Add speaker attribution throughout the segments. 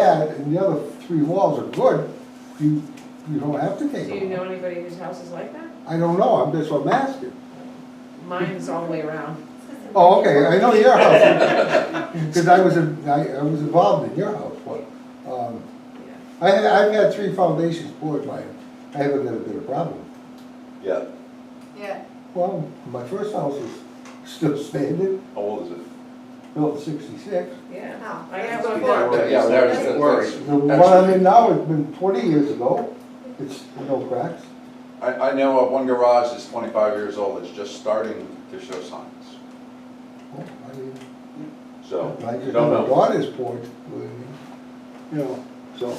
Speaker 1: bad and the other 3 walls are good, you don't have to take
Speaker 2: Do
Speaker 1: them
Speaker 2: you know
Speaker 1: off.
Speaker 2: anybody whose house is like that?
Speaker 1: I don't know, that's what I'm asking.
Speaker 2: Mine's all the way around.
Speaker 1: Oh, okay, I know your house, because I was involved in your house, but, I've had 3 foundations poured by it. I haven't had a bit of problem.
Speaker 3: Yeah,
Speaker 4: Yeah.
Speaker 1: Well, my first house is still standing,
Speaker 3: how old is it?
Speaker 1: built in '66.
Speaker 2: Yeah.
Speaker 4: Oh,
Speaker 2: I
Speaker 4: that's
Speaker 2: have one
Speaker 4: before.
Speaker 2: there.
Speaker 3: Yeah, there's
Speaker 4: That's
Speaker 3: the
Speaker 4: worse.
Speaker 1: The one I'm in now has been 20 years ago, it's no cracks.
Speaker 3: I know of one garage that's 25 years old, it's just starting to show signs,
Speaker 1: Well, I mean,
Speaker 3: so,
Speaker 1: I just
Speaker 3: don't
Speaker 1: know my
Speaker 3: know.
Speaker 1: daughter's porch, believe me. You know, so,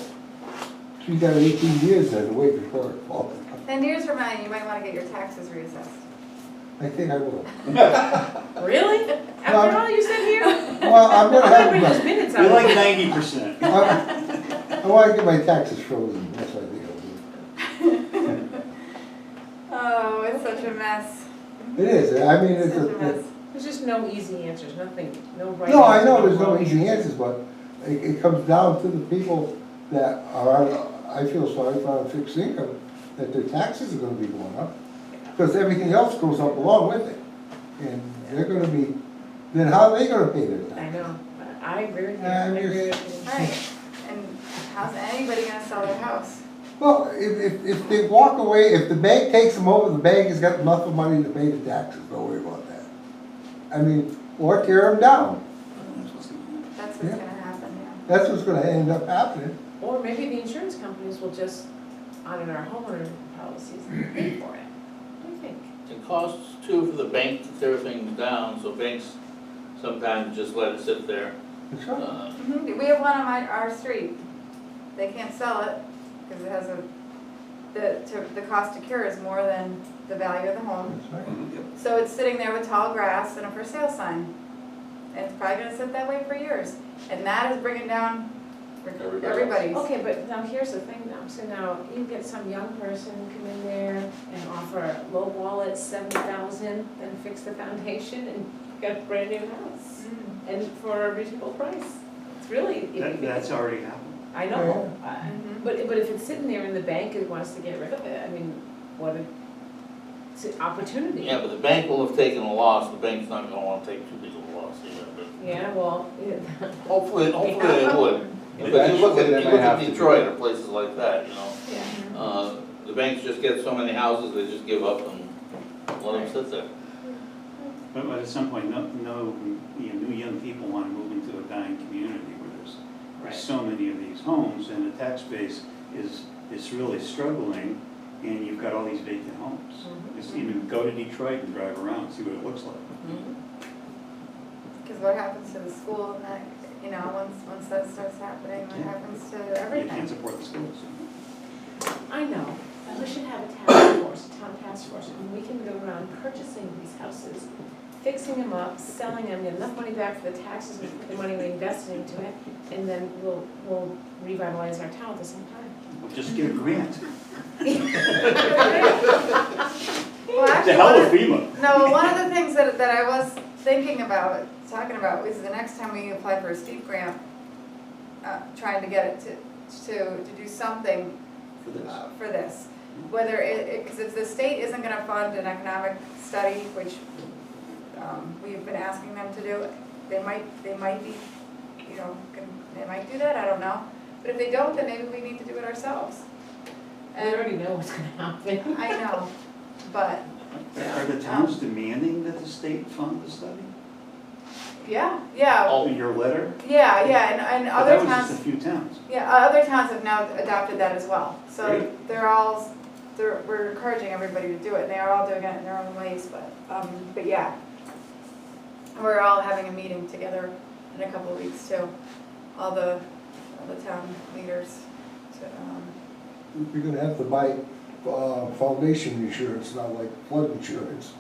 Speaker 1: she's got 18 years there to wait before it falls.
Speaker 4: 10 years from now, you might want to get your taxes reassessed.
Speaker 1: I think I will.
Speaker 2: Really? After all you said here?
Speaker 1: Well, I'm gonna
Speaker 2: I'm gonna bring those
Speaker 1: have,
Speaker 2: minutes
Speaker 5: You're like
Speaker 2: out.
Speaker 5: 90%.
Speaker 1: I wanna get my taxes frozen, that's what I think I'll do.
Speaker 4: Oh, it's such a mess.
Speaker 1: It is, I mean, it's
Speaker 4: Such a mess.
Speaker 2: There's just no easy answers, nothing, no right.
Speaker 1: no, I
Speaker 2: answer,
Speaker 1: know there's no
Speaker 2: wrong
Speaker 1: easy answers, but it comes down to the people that are on, I feel sorry for on fixed income, that their taxes are gonna be going up, because everything else goes up along with it. And they're gonna be, then how are they gonna pay their
Speaker 2: I
Speaker 1: taxes?
Speaker 2: know, I agree with you,
Speaker 1: Yeah,
Speaker 2: I
Speaker 1: I'm
Speaker 2: agree
Speaker 1: just-
Speaker 2: with you.
Speaker 4: Right. And how's anybody gonna sell their house?
Speaker 1: Well, if they walk away, if the bank takes them over, the bank has got enough of money to pay the taxes, don't worry about that. I mean, or tear them down,
Speaker 4: That's what's
Speaker 1: Yeah.
Speaker 4: gonna happen, yeah.
Speaker 1: that's what's gonna end up happening.
Speaker 2: Or maybe the insurance companies will just honor our homeowner policies and pay for it. What do you think?
Speaker 6: It costs too for the bank to tear things down, so banks sometimes just let it sit there.
Speaker 1: That's right.
Speaker 4: Mhm. We have one on our street. They can't sell it because it has the cost to cure is more than the value of the home.
Speaker 1: That's right.
Speaker 4: So it's sitting there with tall grass and a for sale sign. And it's probably gonna sit that way for years. And that is bringing down
Speaker 3: Everybody else.
Speaker 4: everybody's.
Speaker 2: Okay, but now here's the thing now, so now you get some young person come in there and offer low wall at 70,000 and fix the foundation and get a brand new house.
Speaker 4: Mm.
Speaker 2: And for a reasonable price. It's really,
Speaker 5: That's already happened.
Speaker 2: I know,
Speaker 4: Mhm.
Speaker 2: but if it's sitting there and the bank wants to get rid of it, I mean, what a, it's an opportunity.
Speaker 6: Yeah, but the bank will have taken a loss, the bank's not gonna wanna take too big of a loss either, but
Speaker 2: Yeah, well, yeah.
Speaker 6: hopefully they would. But you look
Speaker 3: Eventually, they may have
Speaker 6: at
Speaker 3: to
Speaker 6: Detroit
Speaker 3: do
Speaker 6: or places like that, you know,
Speaker 2: Yeah.
Speaker 6: the banks just get so many houses, they just give up and let them sit there.
Speaker 5: But at some point, new young people want to move into a dying community where there's so many of these homes and the tax base is really struggling, and you've got all these vacant homes.
Speaker 2: Mhm.
Speaker 5: Just even go to Detroit and drive around and see what it looks like.
Speaker 4: Because what happens to the school and that, you know, once that starts happening, what
Speaker 5: Yeah.
Speaker 4: happens to
Speaker 5: You
Speaker 4: everything?
Speaker 5: can't support the schools.
Speaker 2: I know, we should have a town task force, and we can go around purchasing these houses, fixing them up, selling them, get enough money back for the taxes, and the money we invested into it, and then we'll revitalize our town at the same time.
Speaker 5: We'll just get a grant.
Speaker 4: Well,
Speaker 5: The
Speaker 4: actually,
Speaker 5: hell with FEMA.
Speaker 4: no, one of the things that I was thinking about, talking about, was the next time we apply for a steep grant, trying to get it to do something
Speaker 5: For this.
Speaker 4: for this. Whether because if the state isn't gonna fund an economic study, which we've been asking them to do, they might be, you know, they might do that, I don't know. But if they don't, then maybe we need to do it ourselves.
Speaker 2: We already know what's gonna happen.
Speaker 4: I know, but,
Speaker 5: Are the towns demanding that the state fund the study?
Speaker 4: yeah,
Speaker 6: Oh.
Speaker 5: Your letter?
Speaker 4: yeah, and
Speaker 5: But
Speaker 4: other
Speaker 5: that was
Speaker 4: towns.
Speaker 5: just a few towns.
Speaker 4: Yeah, other towns have now adopted that as well. So
Speaker 5: Great.
Speaker 4: we're encouraging everybody to do it, and they are all doing it in their own ways, but yeah. We're all having a meeting together in a couple of weeks too, all the town leaders to,
Speaker 1: You're gonna have to buy, foundation insurance, not like flood insurance.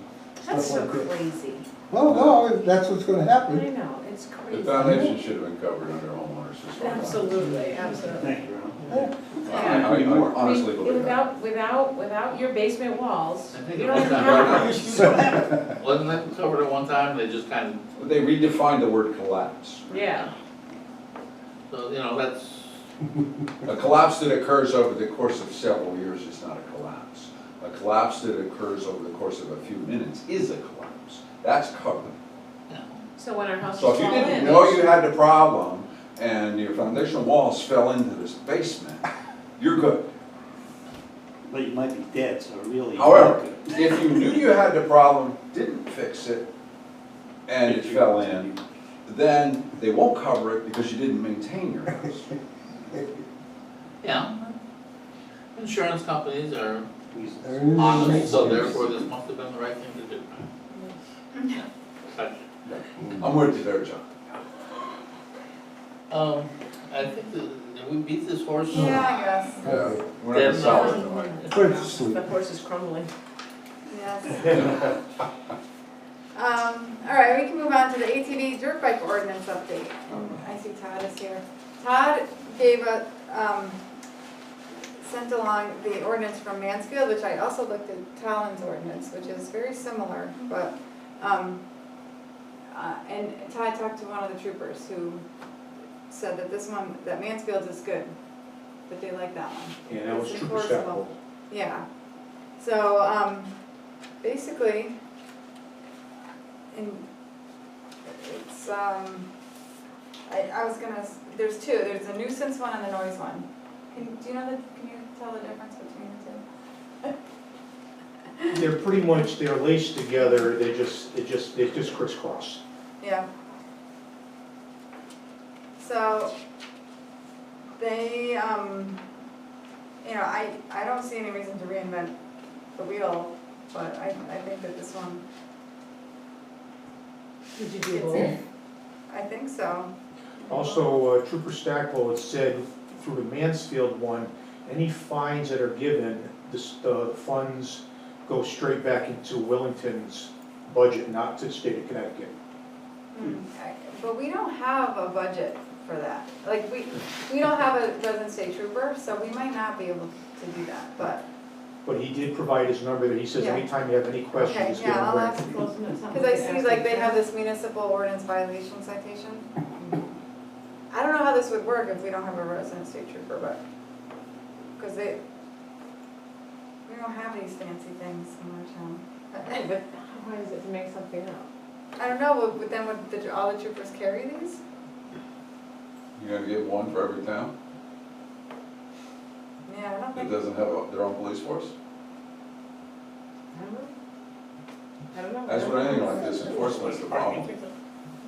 Speaker 2: That's so
Speaker 1: stuff like that.
Speaker 2: crazy.
Speaker 1: Well, no, that's what's gonna
Speaker 2: I
Speaker 1: happen.
Speaker 2: know, it's
Speaker 3: The
Speaker 2: crazy.
Speaker 3: foundation should have been covered under homeowners as well.
Speaker 2: Absolutely, absolutely.
Speaker 5: Thank you, Ron.
Speaker 3: I honestly believe that.
Speaker 2: Without your basement walls,
Speaker 6: I think
Speaker 2: you
Speaker 6: it
Speaker 2: don't
Speaker 6: was
Speaker 2: even
Speaker 6: done
Speaker 2: have a
Speaker 6: right
Speaker 2: house.
Speaker 6: Wasn't that covered at one time, they just kind
Speaker 3: They redefined the word collapse.
Speaker 2: Yeah,
Speaker 6: of, so, you know, that's,
Speaker 3: A collapse that occurs over the course of several years is not a collapse. A collapse that occurs over the course of a few minutes is a collapse. That's covered.
Speaker 2: So when our house
Speaker 3: So
Speaker 2: is
Speaker 3: if you
Speaker 2: falling
Speaker 3: didn't
Speaker 2: in.
Speaker 3: know you had the problem and your foundation walls fell into this basement, you're good.
Speaker 5: But you might be dead, so really.
Speaker 3: However, if you knew you had the problem, didn't fix it, and it fell in, then they won't cover it because you didn't maintain your house.
Speaker 6: Yeah. Insurance companies are
Speaker 1: Everything
Speaker 6: honest,
Speaker 1: makes
Speaker 6: so
Speaker 1: sense.
Speaker 6: therefore this must have been the right thing to do. Yeah. Gotcha.
Speaker 3: I'm with you there, John.
Speaker 6: I think that, did we beat this horse?
Speaker 4: Yeah, I guess,
Speaker 1: Okay.
Speaker 3: We're not gonna solve it, though, right?
Speaker 1: Put it to sleep.
Speaker 2: The horse is crumbling.
Speaker 4: yes. All right, we can move on to the ATV dirt bike ordinance update. I see Todd is here. Todd gave a, sent along the ordinance from Mansfield, which I also looked at Talon's ordinance, which is very similar, but, and Todd talked to one of the troopers who said that this one, that Mansfield's is good, that they like that one.
Speaker 7: Yeah, that was
Speaker 4: It's
Speaker 7: Trooper
Speaker 4: enforceable.
Speaker 7: Stackwell.
Speaker 4: Yeah, so, basically, it's, I was gonna, there's two, there's a nuisance one and a noise one. Do you know can you tell the difference between the two?
Speaker 7: They're pretty much, they're laced together, they just crisscross.
Speaker 4: Yeah. So, they, you know, I don't see any reason to reinvent the wheel, but I think that this one,
Speaker 2: Did you do
Speaker 4: It's
Speaker 2: both?
Speaker 4: in. I think so.
Speaker 7: Also, Trooper Stackwell had said through the Mansfield one, any fines that are given, the funds go straight back into Willington's budget, not to the state of Connecticut.
Speaker 4: But we don't have a budget for that. Like, we don't have a resident state trooper, so we might not be able to do that, but,
Speaker 7: But he did provide his number that he says
Speaker 4: Yeah.
Speaker 7: anytime you have any questions,
Speaker 4: okay,
Speaker 7: just give him
Speaker 4: yeah,
Speaker 7: a
Speaker 4: I'll
Speaker 7: ring.
Speaker 4: ask,
Speaker 2: Close enough, something
Speaker 4: because I
Speaker 2: to
Speaker 4: see
Speaker 2: ask
Speaker 4: like they
Speaker 2: them.
Speaker 4: have this municipal ordinance violation citation. I don't know how this would work if we don't have a resident state trooper, but, because we don't have these fancy things in our town.
Speaker 2: Hey, but how hard is it to make something up?
Speaker 4: I don't know, but then would all the troopers carry these?
Speaker 3: You're gonna get one for every town
Speaker 4: Yeah, I don't
Speaker 3: that
Speaker 4: think,
Speaker 3: doesn't have their own police force?
Speaker 2: I don't know. I don't know.
Speaker 3: That's what anything like this, enforcement's the problem.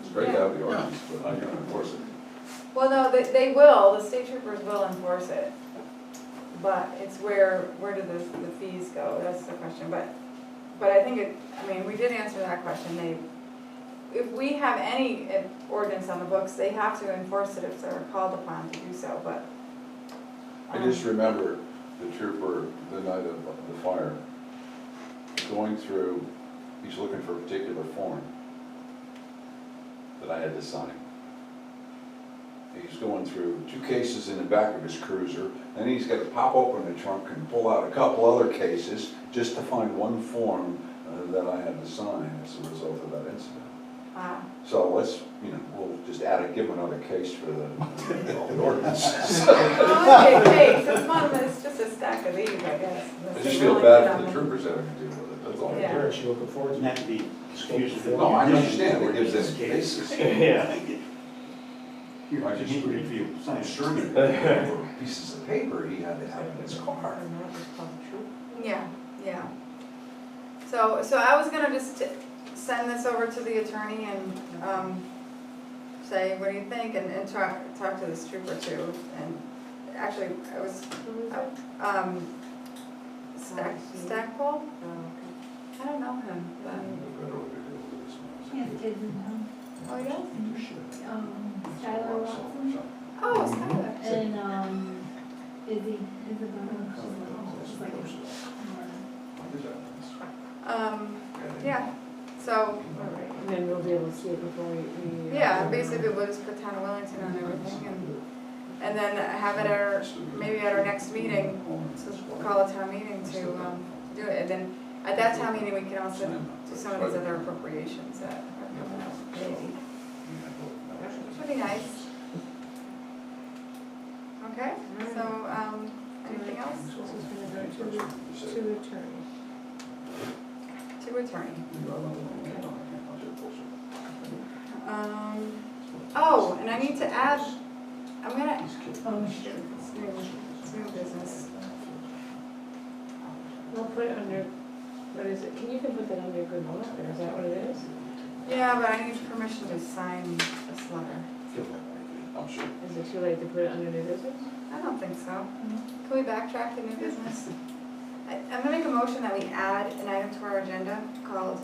Speaker 3: It's great to have the ordinance, but how are you gonna enforce it?
Speaker 4: well, no, they will, the state troopers will enforce it. But it's where do the fees go, that's the question, but I think we did answer that question, if we have any ordinance on the books, they have to enforce it if they're called upon to do so, but.
Speaker 3: I just remember the trooper, the night of the fire, going through, he's looking for a particular form that I had to sign. He's going through 2 cases in the back of his cruiser, and he's got to pop open the trunk and pull out a couple other cases just to find one form that I had to sign as a result of that incident. So let's, we'll just give him another case for the ordinance.
Speaker 4: Hey, it's just a stack of these, I guess.
Speaker 3: I just feel bad for the troopers having to deal with it, that's all.
Speaker 4: Yeah.
Speaker 7: They're actually looking forward to
Speaker 5: Doesn't
Speaker 7: it.
Speaker 5: have to be excused.
Speaker 3: No, I understand, it gives them basis.
Speaker 5: Yeah. Here,
Speaker 3: I
Speaker 5: I
Speaker 3: just
Speaker 5: just need for you, sign it.
Speaker 3: Sherman, there were pieces of paper he had to have in his car.
Speaker 2: And that was called troop.
Speaker 4: Yeah. So I was gonna just send this over to the attorney and, say, what do you think, and talk to this trooper too, and actually, I was, Stackpole? I don't know him, but,
Speaker 8: He has kids in town.
Speaker 4: oh, yeah?
Speaker 8: Skylar Watson
Speaker 4: Oh, Skylar.
Speaker 8: and Izzy, Isabella, she's like
Speaker 4: Yeah, so,
Speaker 2: All right, and then we'll be able to see it before we.
Speaker 4: yeah, basically we'll just put town of Wellington on everything and then have it maybe at our next meeting, so we'll call a town meeting to, do it. And then at that town meeting, we can also do some of these other appropriations that are coming up, maybe. Which would be nice. Okay, so, anything else?
Speaker 2: This is gonna go to attorney.
Speaker 4: To attorney. Oh, and I need to add, I'm gonna, oh shoot, it's new business.
Speaker 2: We'll put it under, what is it, you can put that under good luck, or is that what it is?
Speaker 4: Yeah, but I need permission to sign this letter.
Speaker 3: I'm sure.
Speaker 2: Is it too late to put it under new business?
Speaker 4: I don't think so. Can we backtrack to new business? I'm gonna make a motion that we add an item to our agenda called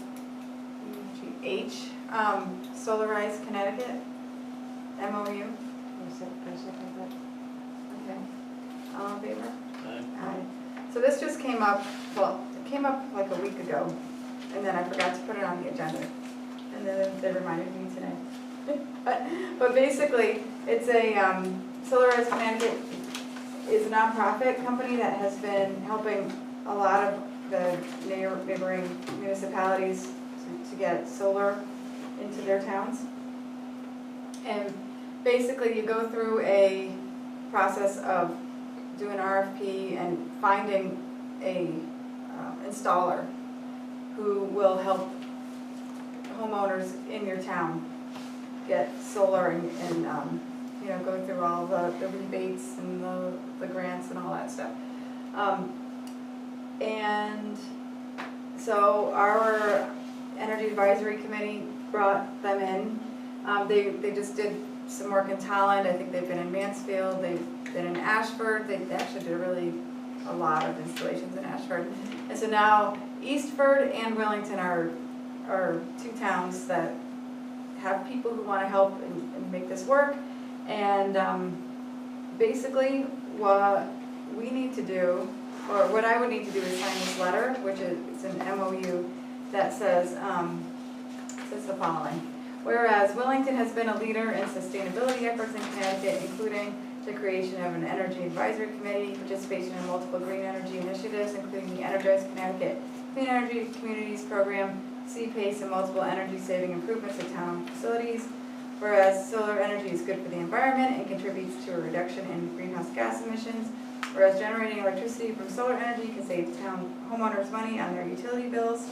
Speaker 4: H, Solarize Connecticut, MOU.
Speaker 2: I second that.
Speaker 4: Okay. All in favor?
Speaker 6: Aye.
Speaker 4: So this just came up, well, it came up like a week ago, and then I forgot to put it on the agenda. And then they reminded me today. But basically, it's a, Solarize Connecticut is a nonprofit company that has been helping a lot of the neighboring municipalities to get solar into their towns. And basically, you go through a process of doing RFP and finding a installer who will help homeowners in your town get solar and you know, go through all the rebates and the grants and all that stuff. And so our Energy Advisory Committee brought them in. They just did some work in Talland. I think they've been in Mansfield, they've been in Ashford. They actually did a lot of installations in Ashford. And so now Eastford and Willington are two towns that have people who want to help and make this work. And basically what we need to do, or what I would need to do, is sign this letter, which is it's an MOU that says the following. Whereas Willington has been a leader in sustainability efforts in Connecticut, including the creation of an Energy Advisory Committee, participation in multiple green energy initiatives, including the Energize Connecticut Clean Energy Communities Program, CPACE, and multiple energy-saving improvements at town facilities. Whereas solar energy is good for the environment and contributes to a reduction in greenhouse gas emissions. Whereas generating electricity from solar energy can save town homeowners money on their utility bills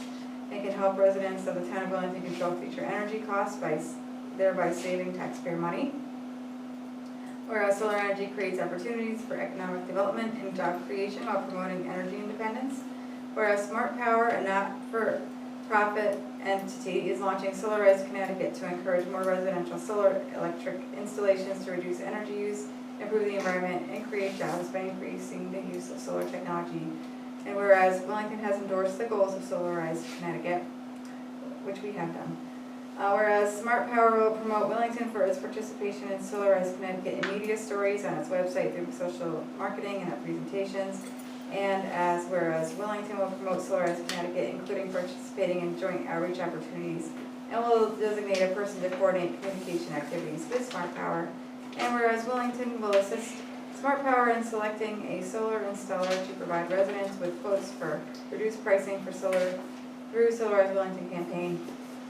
Speaker 4: and can help residents of the town of Willington control future energy costs by thereby saving taxpayer money. Whereas solar energy creates opportunities for economic development and job creation while promoting energy independence. Whereas Smart Power, a not-for-profit entity, is launching Solarize Connecticut to encourage more residential solar electric installations to reduce energy use, improve the environment, and create jobs by increasing the use of solar technology. And whereas Willington has endorsed the goals of Solarize Connecticut, which we have done. Whereas Smart Power will promote Willington for its participation in Solarize Connecticut in media stories on its website through social marketing and at presentations. And whereas Willington will promote Solarize Connecticut, including participating in joint outreach opportunities, and will designate a person to coordinate communication activities with Smart Power. And whereas Willington will assist Smart Power in selecting a solar installer to provide residents with quotes for reduced pricing for solar through Solarize Willington campaign.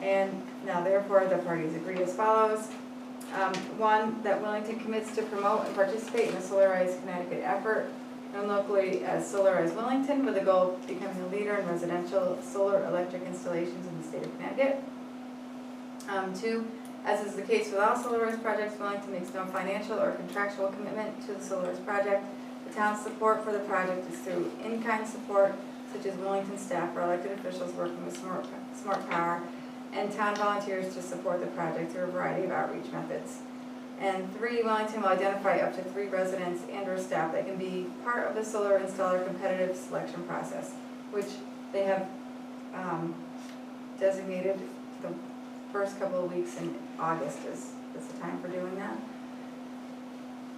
Speaker 4: And now therefore the parties agree as follows. One, that Willington commits to promote and participate in the Solarize Connecticut effort, known locally as Solarize Willington, with the goal of becoming a leader in residential solar electric installations in the state of Connecticut. Two, as is the case with all Solarize projects, Willington makes no financial or contractual commitment to the Solarize project. The town's support for the project is through in-kind support, such as Willington staff or elected officials working with Smart Power, and town volunteers to support the project through a variety of outreach methods. And three, Willington will identify up to 3 residents and or staff that can be part of the solar installer competitive selection process, which they have designated the first couple of weeks in August is the time for doing that.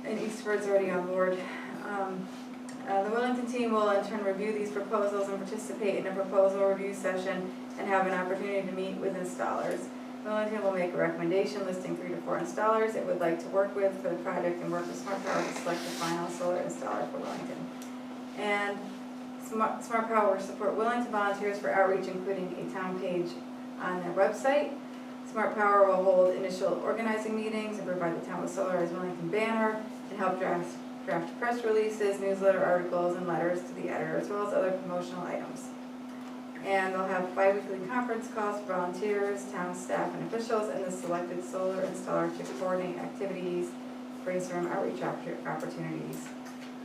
Speaker 4: And Eastford's already on board. The Willington team will in turn review these proposals and participate in a proposal review session and have an opportunity to meet with installers. Willington will make a recommendation listing 3 to 4 installers it would like to work with for the project and work with Smart Power to select the final solar installer for Willington. And Smart Power will support Willington volunteers for outreach, including a town page on their website. Smart Power will hold initial organizing meetings and provide the town with Solarize Willington banner and help draft draft press releases, newsletter articles, and letters to the editor, as well as other promotional items. And they'll have bi-weekly conference calls for volunteers, town staff, and officials, and the selected solar installer to coordinate activities, brainstorm outreach opportunities,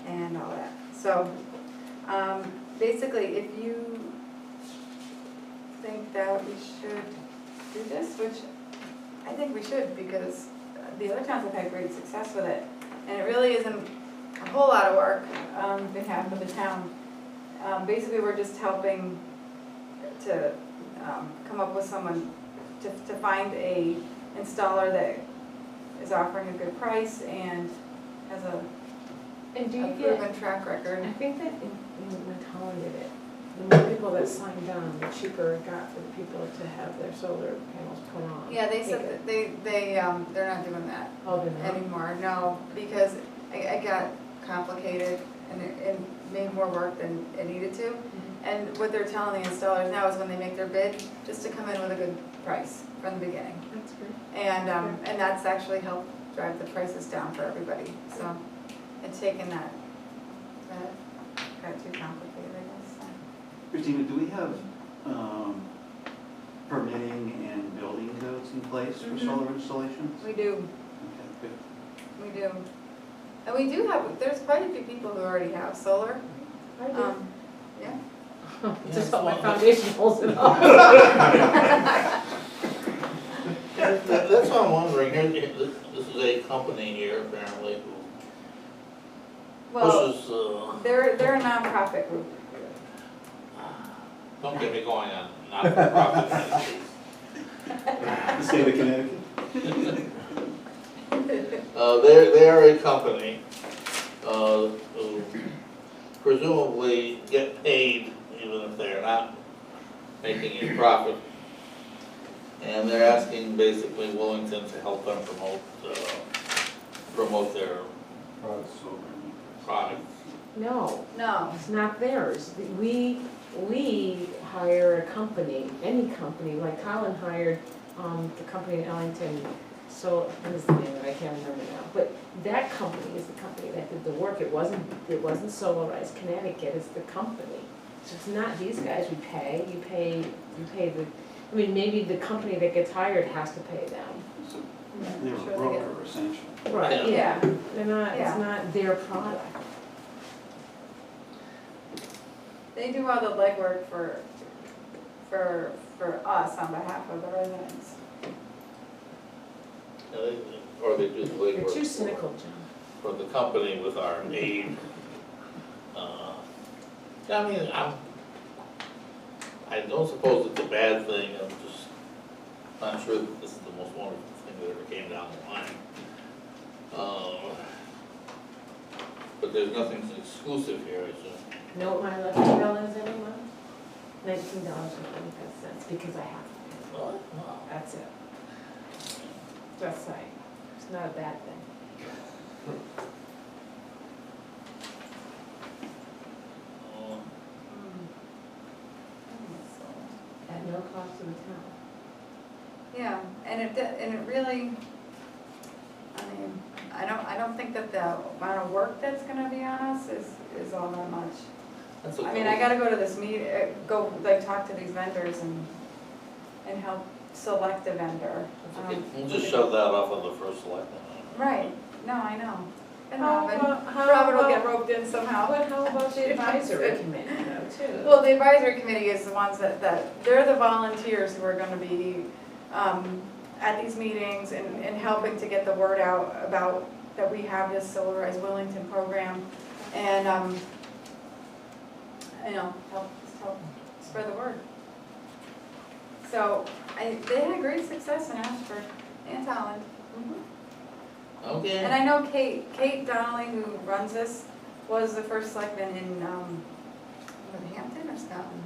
Speaker 4: and all that. So, basically, if you think that we should do this, which I think we should, because the other towns have had great success with it, and it really isn't a whole lot of work on behalf of the town. Basically, we're just helping to come up with someone, to find a installer that is offering a good price and has a
Speaker 2: And do you get,
Speaker 4: proven track record.
Speaker 2: I think that when Holland did it, the more people that signed on, the cheaper it got for the people to have their solar panels put on.
Speaker 4: Yeah, they said that they're not doing that
Speaker 2: Oh, they're not?
Speaker 4: anymore, no, because it got complicated and it made more work than it needed to. And what they're telling the installers now is when they make their bid, just to come in with a good price from the beginning.
Speaker 2: That's good.
Speaker 4: And that's actually helped drive the prices down for everybody, so it's taken that got too complicated, I guess. So.
Speaker 5: Christina, do we have permitting and building codes in place for solar installations?
Speaker 4: We do,
Speaker 5: Okay, good.
Speaker 4: we do. And we do have, there's quite a few people who already have solar.
Speaker 2: I do.
Speaker 4: Yeah.
Speaker 2: Just what my foundation holds it up.
Speaker 6: That's what I'm wondering, this is a company here apparently who
Speaker 4: Well,
Speaker 6: pushes,
Speaker 4: they're a nonprofit group.
Speaker 6: don't get me going on not-for-profit entities.
Speaker 5: The state of Connecticut?
Speaker 6: They're a company, who presumably get paid even if they're not making a profit. And they're asking basically Willington to help them promote their product.
Speaker 2: No,
Speaker 4: No.
Speaker 2: it's not theirs. We hire a company, any company, like Colin hired, the company in Ellington, so, what is the name of it, I can't remember now, but that company is the company that did the work, it wasn't Solarized Connecticut, it's the company. So it's not these guys we pay, you pay the, I mean, maybe the company that gets hired has to pay them.
Speaker 5: So
Speaker 4: Yeah,
Speaker 5: they're
Speaker 4: sure
Speaker 5: a
Speaker 4: they
Speaker 5: broker essentially.
Speaker 2: Right,
Speaker 4: Yeah.
Speaker 2: yeah, they're not,
Speaker 4: Yeah.
Speaker 2: it's not their product.
Speaker 4: They do all the legwork for us on behalf of the residents.
Speaker 6: Or they do the
Speaker 2: You're
Speaker 6: legwork
Speaker 2: too cynical, John.
Speaker 6: for the company with our aid. I mean, I don't suppose it's a bad thing, I'm just not sure that this is the most wonderful thing that ever came down the line. But there's nothing exclusive here, I assume.
Speaker 2: Know what my electric bill is every month? $19.25, because I have to.
Speaker 6: What? Wow.
Speaker 2: That's it. Just saying, it's not a bad thing. At no cost to the town.
Speaker 4: Yeah, and it really, I mean, I don't think that the amount of work that's gonna be on us is all that much.
Speaker 6: That's
Speaker 4: I mean, I gotta go to this meeting, talk to these vendors and help select a vendor.
Speaker 6: okay. We'll just shove that off on the first selectman.
Speaker 4: Right, no, I know. And
Speaker 2: How
Speaker 4: Robert will get
Speaker 2: about-
Speaker 4: roped in somehow.
Speaker 2: But how about the advisory committee though, too?
Speaker 4: Well, the advisory committee is the ones that they're the volunteers who are gonna be, at these meetings and helping to get the word out about that we have this Solarized Willington program and, help spread the word. So, they had great success in Ashford and Holland.
Speaker 6: Okay.
Speaker 4: And I know Kate Donnelly, who runs this, was the first selectman in, Hampton or Scotland?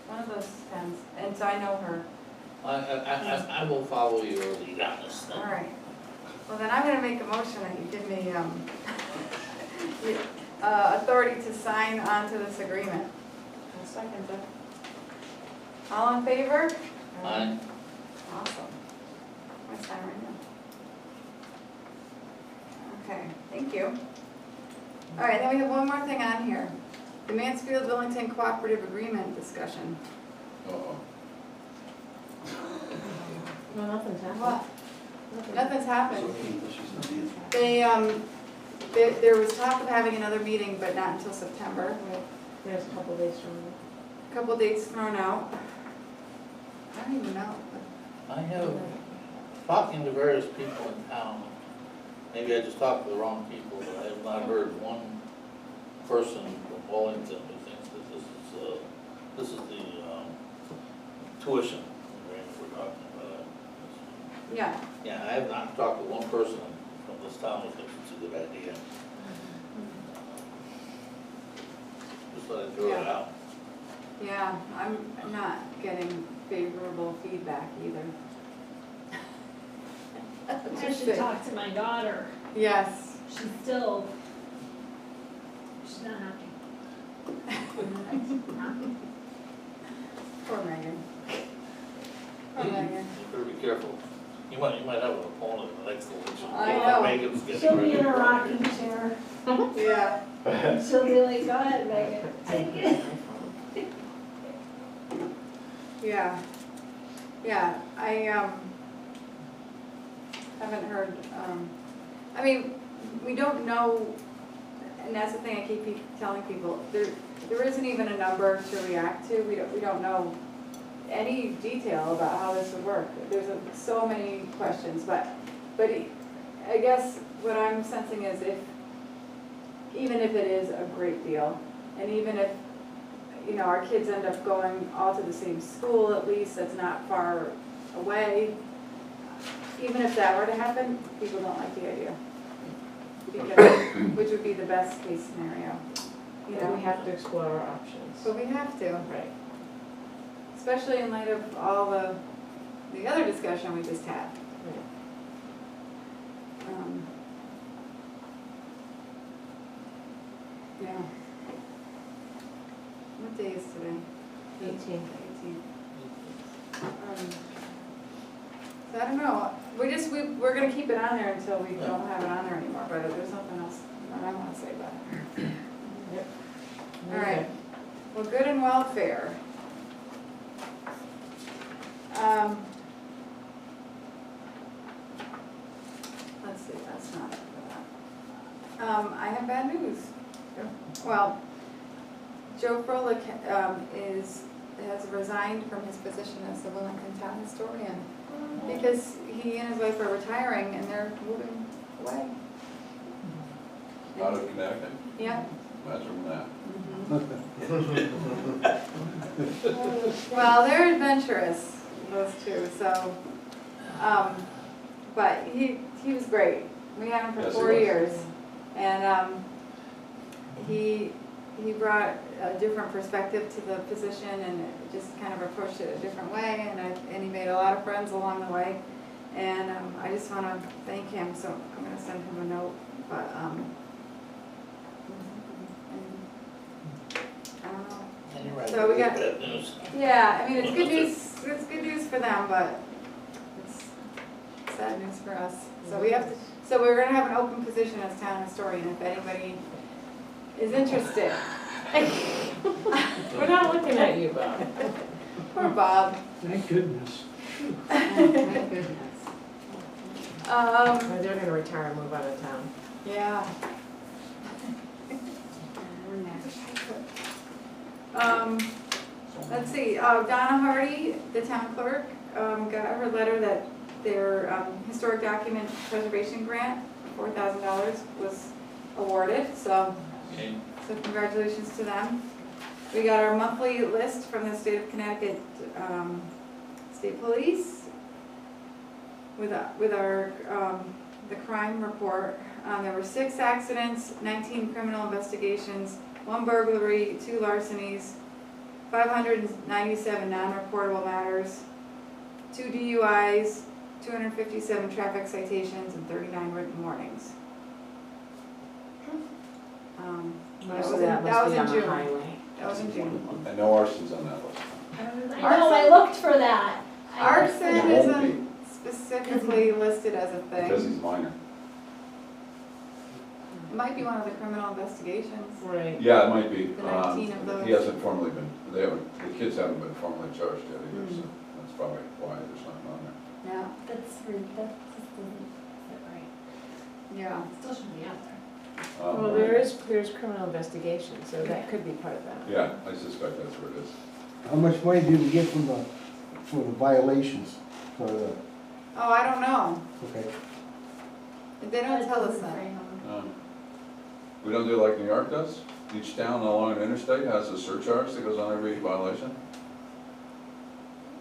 Speaker 4: One of those towns, and so I know her.
Speaker 6: I will follow your lead on this then.
Speaker 4: All right. Well, then I'm gonna make a motion that you give me, authority to sign onto this agreement.
Speaker 2: I'll second that.
Speaker 4: All in favor?
Speaker 6: Aye.
Speaker 4: Awesome. I'm gonna sign right now. Okay, thank Thank you. All right, then we have one more thing on here. The Mansfield-Willington Cooperative Agreement discussion.
Speaker 3: Uh-oh.
Speaker 2: No, nothing's happened.
Speaker 4: What?
Speaker 2: Nothing.
Speaker 4: Nothing's
Speaker 5: So
Speaker 4: happened.
Speaker 5: she's not answering.
Speaker 4: There was talk of having another meeting, but not until September.
Speaker 2: Right. There's a couple days from now.
Speaker 4: Couple dates thrown out. I don't even know.
Speaker 6: I have, talking to various people in town, maybe I just talked to the wrong people, but I have not heard one person from Wellington who thinks that this is the tuition agreement we're talking about.
Speaker 4: Yeah,
Speaker 6: Yeah, I have not talked to one person from this town who thinks it's a good idea. Just thought I'd throw it
Speaker 4: Yeah.
Speaker 6: out.
Speaker 4: yeah, I'm not getting favorable feedback either.
Speaker 8: I should talk to my daughter.
Speaker 4: Yes,
Speaker 8: She's still, she's not happy.
Speaker 4: poor Megan. Poor Megan.
Speaker 6: You better be careful. You might have an opponent in the next election.
Speaker 4: I know.
Speaker 6: Megan's getting
Speaker 8: She'll be
Speaker 6: ready
Speaker 8: in a
Speaker 6: to-
Speaker 8: rocking chair.
Speaker 4: Yeah,
Speaker 8: She'll be like, go ahead, Megan, take it.
Speaker 4: yeah, yeah, I, haven't heard, I mean, we don't know, and that's the thing I keep telling people, there isn't even a number to react to, we don't know any detail about how this would work. There's so many questions, but I guess what I'm sensing is even if it is a great deal, and even if, you know, our kids end up going all to the same school, at least that's not far away, even if that were to happen, people don't like the idea. Because, which would be the best case scenario, you
Speaker 2: And we
Speaker 4: know?
Speaker 2: have to explore our options.
Speaker 4: But we have to,
Speaker 2: Right.
Speaker 4: especially in light of all the other discussion we just had.
Speaker 2: Right.
Speaker 4: Yeah. What day is today?
Speaker 2: 18.
Speaker 4: 18th. So I don't know, we're gonna keep it on there until we don't have it on there anymore, but if there's something else that I wanna say about it.
Speaker 2: Yep.
Speaker 4: All right, well, good and welfare. Let's see, that's not it for that. I have bad news. Well, Joe Froelich has resigned from his position as the Willington Town Historian because he and his wife are retiring and they're moving away.
Speaker 3: Out of Connecticut,
Speaker 4: Yeah.
Speaker 3: imagine that.
Speaker 4: Well, they're adventurous, those two, so, but he was great. We had him for
Speaker 3: Yes, he
Speaker 4: 4
Speaker 3: was.
Speaker 4: years. And, he brought a different perspective to the position and just kind of approached it a different way, and he made a lot of friends along the way. And, I just wanna thank him, so I'm gonna send him a note, but, I don't know.
Speaker 6: And you're right,
Speaker 4: So we got-
Speaker 6: bad news.
Speaker 4: Yeah, I mean, it's good news for them, but it's sad news for us. So so we're gonna have an open position as town historian, if anybody is interested.
Speaker 2: We're not looking at you, Bob.
Speaker 4: Poor Bob.
Speaker 9: Thank goodness.
Speaker 2: Thank goodness.
Speaker 4: Um,
Speaker 2: They're gonna retire and move out of town.
Speaker 4: yeah. Let's see, Donna Hardy, the town clerk, got her letter that their historic document preservation grant, $4,000, was awarded, so
Speaker 6: Okay.
Speaker 4: congratulations to them. We got our monthly list from the state of Connecticut State Police with our the crime report. There were 6 accidents, 19 criminal investigations, 1 burglary, 2 larcenies, 597 non-reportable matters, 2 DUIs, 257 traffic citations, and 39 written warnings.
Speaker 2: Most of that
Speaker 4: that
Speaker 2: must
Speaker 4: was
Speaker 2: be
Speaker 4: in
Speaker 2: on the
Speaker 4: June.
Speaker 2: highway.
Speaker 4: That was in June.
Speaker 3: And no arson's on that list.
Speaker 8: I know, I looked for that.
Speaker 4: Arson
Speaker 3: It won't
Speaker 4: isn't specifically listed as a
Speaker 3: Because
Speaker 4: thing.
Speaker 3: he's minor.
Speaker 4: might be one of the criminal investigations.
Speaker 2: Right.
Speaker 3: Yeah, it might be.
Speaker 4: The 19 of those.
Speaker 3: He hasn't formally been, the kids haven't been formally charged yet either, so
Speaker 4: Mm.
Speaker 3: that's probably why there's nothing on there.
Speaker 4: Yeah,
Speaker 8: That just doesn't fit right.
Speaker 4: yeah.
Speaker 8: It still shouldn't be out there.
Speaker 2: Well, there's criminal investigation, so that could be part of that.
Speaker 3: Yeah, I suspect that's where it is.
Speaker 1: How much money did we get for the violations, for the,
Speaker 4: Oh, I don't know.
Speaker 1: okay?
Speaker 4: They don't tell us that.
Speaker 3: We don't do like New York does? Each town along an interstate has a surcharge that goes on every violation?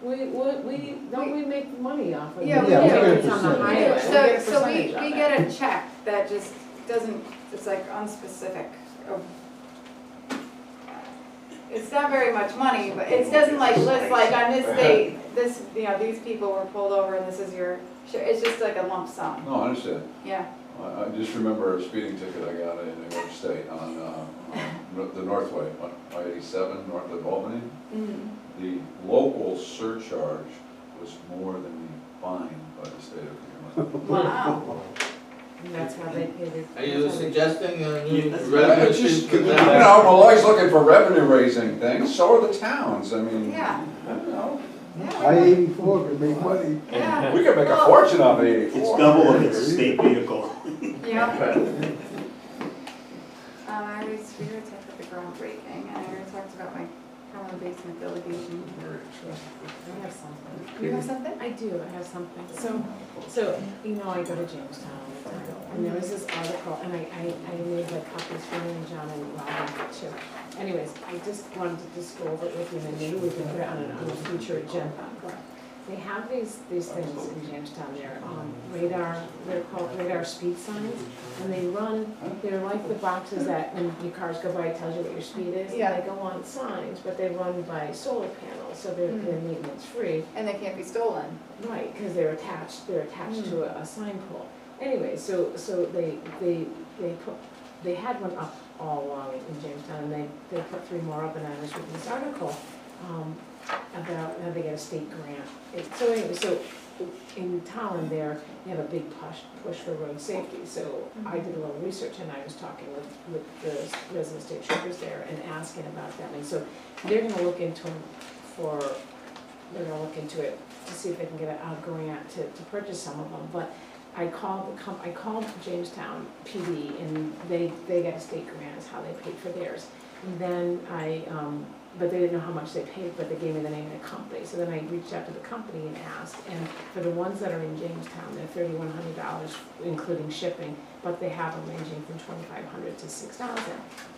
Speaker 2: Don't we make money off of it?
Speaker 4: Yeah, we
Speaker 1: Yeah, we
Speaker 4: do.
Speaker 1: get a
Speaker 2: It's on the
Speaker 1: percentage.
Speaker 2: highway, we get
Speaker 4: So,
Speaker 2: a
Speaker 4: so
Speaker 2: percentage of
Speaker 4: we
Speaker 2: it.
Speaker 4: get a check that just doesn't, it's like unspecific. of- It's not very much money, but it doesn't like list like on this date, this, you know, these people were pulled over and this is your, it's just like a lump sum,
Speaker 3: No, I understand.
Speaker 4: yeah.
Speaker 3: I just remember a speeding ticket I got in New York State on the Northway, on I-87 north of Albany.
Speaker 4: Mhm.
Speaker 3: The local surcharge was more than the fine by the state of New York.
Speaker 4: Wow.
Speaker 2: And that's how they pay their.
Speaker 6: Are you suggesting a new
Speaker 5: That's
Speaker 6: revenue
Speaker 3: It's just,
Speaker 6: stream
Speaker 3: you
Speaker 6: for that?
Speaker 3: know, I'm always looking for revenue raising things, so are the towns, I mean.
Speaker 4: Yeah.
Speaker 3: I don't know.
Speaker 4: Yeah.
Speaker 1: I-84 could make money.
Speaker 4: Yeah.
Speaker 3: We could make a fortune off 84.
Speaker 5: It's double if it's a state vehicle.
Speaker 4: Yeah. I already, we already talked about the groundbreaking, and I already talked about my permanent basement delegation.
Speaker 2: I have something.
Speaker 4: You have something?
Speaker 2: I do, I have something. So, you know, I go to Jamestown all the time, and there was this article, and I made like copies for me and John and Robin too. Anyways, I just wanted to just go over it with you, and then maybe we can put it on a future agenda. They have these things in Jamestown, they're called radar speed signs, and they're like the boxes that when your cars go by, it tells you what your speed is.
Speaker 4: Yeah.
Speaker 2: They go on signs, but they run by solar panels, so they're maintenance free.
Speaker 4: And they can't be stolen.
Speaker 2: Right, because they're attached to a sign pole. Anyway, so they had one up all along in Jamestown, and they put 3 more up, and I was reading this article, about how they get a state grant. So anyway, so in Tallinn there, you have a big push for road safety. So I did a little research and I was talking with the resident state troopers there and asking about that. And so they're gonna look into it to see if they can get it out, going out to purchase some of them. But I called Jamestown PD and they got a state grant is how they paid for theirs. And then but they didn't know how much they paid, but they gave me the name of the company. So then I reached out to the company and asked, and for the ones that are in Jamestown, they're $3,100, including shipping, but they have them ranging from $2,500 to $6,000.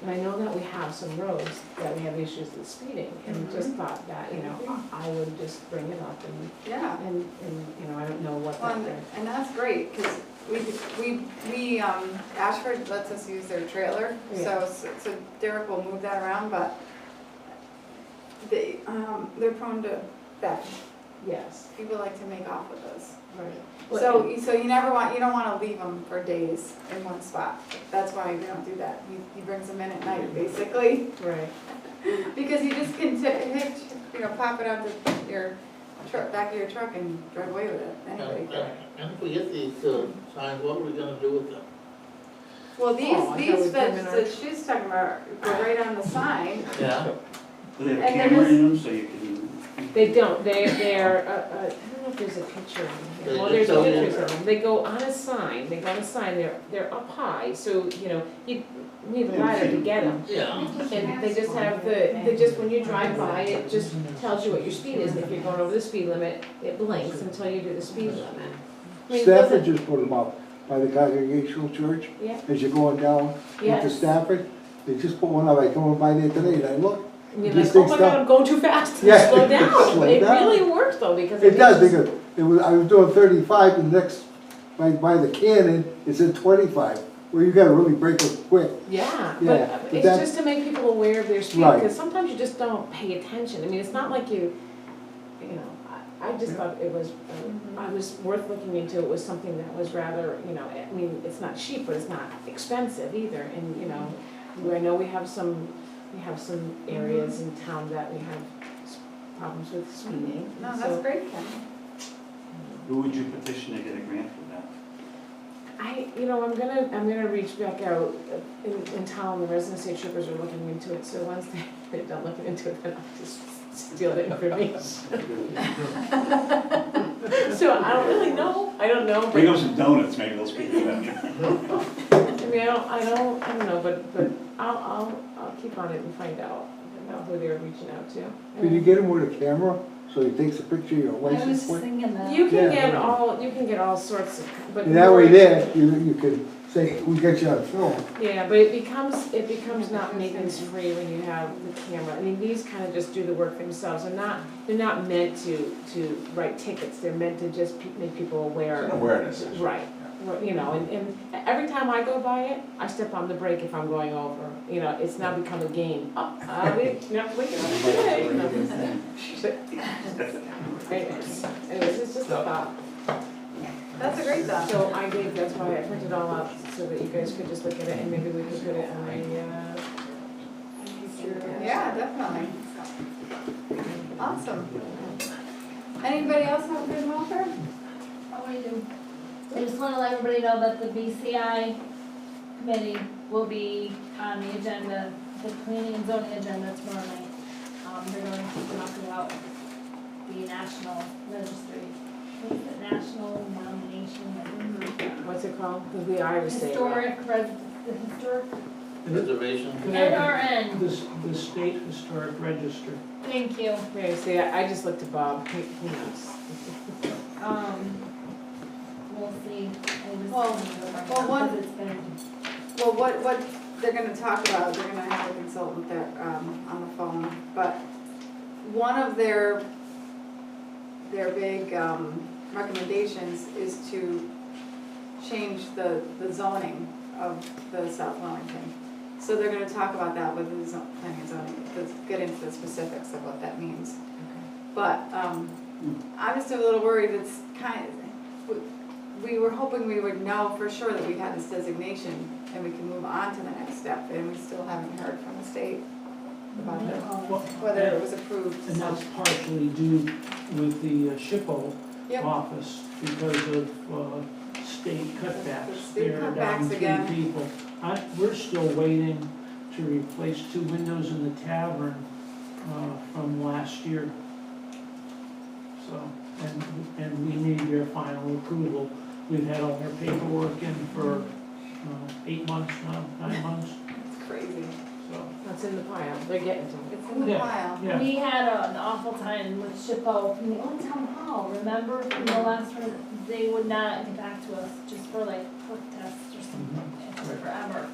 Speaker 2: And I know that we have some roads that we have issues with speeding, and just thought that, you know, I would just bring it up
Speaker 4: Yeah.
Speaker 2: and you know, I don't know what
Speaker 4: Well,
Speaker 2: that.
Speaker 4: and that's great, because Ashford lets us use their trailer,
Speaker 2: Yeah.
Speaker 4: so Derek will move that around, but they're prone to theft.
Speaker 2: Yes,
Speaker 4: People like to make off with those.
Speaker 2: right.
Speaker 4: So you don't wanna leave them for days in one spot. That's why we don't do that. He brings them in at night, basically,
Speaker 2: Right.
Speaker 4: because you just can pop it out the, your truck, back of your truck and drive away with it. Anybody can.
Speaker 6: And if we get these signs, what are we gonna do with them?
Speaker 4: Well,
Speaker 2: Oh, I thought
Speaker 4: these
Speaker 2: we put them in
Speaker 4: that
Speaker 2: our-
Speaker 4: she's talking about go right on the sign.
Speaker 6: Yeah.
Speaker 5: Do they have a
Speaker 4: And then
Speaker 5: camera
Speaker 4: this-
Speaker 5: in them so you can?
Speaker 2: They don't, they're, I don't know if there's a picture in here, well, there's pictures of them, they go on a sign, they're up high, so, you know, you need a ladder to get them.
Speaker 6: Yeah.
Speaker 2: And they just have when you drive by, it just tells you what your speed is, if you're going over the speed limit, it blinks until you do the speed limit. I mean, it
Speaker 1: Stafford
Speaker 2: doesn't-
Speaker 1: just put them up by the Congregational Church,
Speaker 2: Yeah,
Speaker 1: as you're going down into
Speaker 2: yes.
Speaker 1: Stafford. They just put one up, I come by there today and I look.
Speaker 2: And you're
Speaker 1: This
Speaker 2: like, oh
Speaker 1: thing's
Speaker 2: my God,
Speaker 1: tough.
Speaker 2: I'm going too fast,
Speaker 1: Yeah.
Speaker 2: slow down,
Speaker 1: Slow
Speaker 2: but it
Speaker 1: down.
Speaker 2: really works though, because.
Speaker 1: It does,
Speaker 2: makes-
Speaker 1: because I was doing 35 and the next, by the cannon, it's at 25, where you gotta really brake it quick.
Speaker 2: Yeah,
Speaker 1: Yeah,
Speaker 2: but
Speaker 1: but
Speaker 2: it's
Speaker 1: that-
Speaker 2: just to make people aware of their speed,
Speaker 1: Right.
Speaker 2: because sometimes you just don't pay attention. I mean, it's not like you know, I just thought it was, I was worth looking into. It was something that was rather, you know, I mean, it's not cheap, but it's not expensive either. And, you know, I know we have some areas in town that we have problems with speeding.
Speaker 4: No,
Speaker 2: so-
Speaker 4: that's great, Ken.
Speaker 5: Who would you petition to get a grant for that?
Speaker 2: I'm gonna reach back out and tell them the resident state troopers are looking into it, so once they're done looking into it, then I'll just steal the information. So I don't really know, I don't know,
Speaker 5: Bring them
Speaker 2: but,
Speaker 5: some donuts, maybe they'll speak to them.
Speaker 2: I mean, I don't know, but I'll keep on it and find out who they're reaching out to.
Speaker 1: Could you get him with a camera, so he takes a picture of your
Speaker 8: I was
Speaker 1: license
Speaker 8: just
Speaker 1: plate?
Speaker 8: thinking that.
Speaker 2: You can
Speaker 1: Yeah.
Speaker 2: get all sorts of, but.
Speaker 1: And that way there, you could say, we got you on film.
Speaker 2: Yeah, but it becomes not maintenance free when you have the camera. I mean, these kind of just do the work themselves. They're not meant to write tickets. They're meant to just make people aware.
Speaker 3: It's an awareness issue.
Speaker 2: Right. Well, you know, and every time I go by it, I step on the brake if I'm going over. You know, it's now become a game. Oh, I'll be, not waiting on it today. You know. But anyways, it's just a thought.
Speaker 4: That's a great thought.
Speaker 2: So that's why I printed it all out, so that you guys could just look at it and maybe we could put it on a,
Speaker 4: Yeah, definitely. Awesome. Anybody else have a good welfare?
Speaker 8: Oh, I do. I just wanna let everybody know that the BCI committee will be on the agenda, the planning and zoning agenda tomorrow night. They're going to talk about the national registry, what is it, national nomination?
Speaker 2: what's it called? Because we Irish say it wrong.
Speaker 8: The historic
Speaker 6: Reservation?
Speaker 8: NRN.
Speaker 9: The state historic register.
Speaker 8: Thank you.
Speaker 2: Yeah, see, I just looked at Bob, he knows.
Speaker 8: We'll see.
Speaker 4: Well, what they're gonna talk about, they're gonna have a consultant there, on the phone, but one of their big, recommendations is to change the zoning of the South Wellington. So they're gonna talk about that with the planning and zoning, to get into the specifics of what that means. But, I'm just a little worried, it's we were hoping we would know for sure that we had this designation and we can move on to the next step, and we still haven't heard from the state about it, whether it was approved.
Speaker 9: And
Speaker 4: so.
Speaker 9: that's partially due with the SHPO
Speaker 4: Yep.
Speaker 9: office because of state cutbacks.
Speaker 4: State
Speaker 9: They're down
Speaker 4: cutbacks again.
Speaker 9: 3 people. We're still waiting to replace 2 windows in the tavern from last year. So, and we need their final approval. We've had all their paperwork in for 8 months now, 9 months,
Speaker 4: It's crazy.
Speaker 9: so.
Speaker 2: That's in the pile, they're getting to it.
Speaker 4: It's in the
Speaker 9: Yeah.
Speaker 4: pile.
Speaker 9: Yeah.
Speaker 8: We had an awful time with SHPO from the old town hall, remember from the last one? They would not get back to us just for like perk tests or something, it's
Speaker 9: Right.
Speaker 8: forever.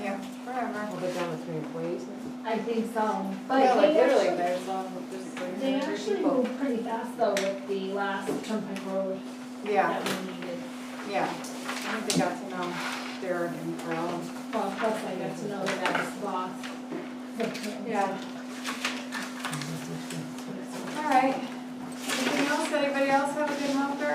Speaker 4: Yeah, forever.
Speaker 2: Well, they're down to 3 employees now.
Speaker 8: I think so, but
Speaker 4: Yeah, like
Speaker 8: they
Speaker 4: literally,
Speaker 8: actually,
Speaker 4: there's like
Speaker 8: they
Speaker 4: 100
Speaker 8: actually
Speaker 4: people.
Speaker 8: moved pretty fast though with the last Turnpike Road
Speaker 4: Yeah,
Speaker 8: that we needed.
Speaker 4: yeah. I think they got to know their info.
Speaker 8: Well, plus I got to know the next boss.
Speaker 4: Yeah. All right. Anything else? Anybody else have a good welfare?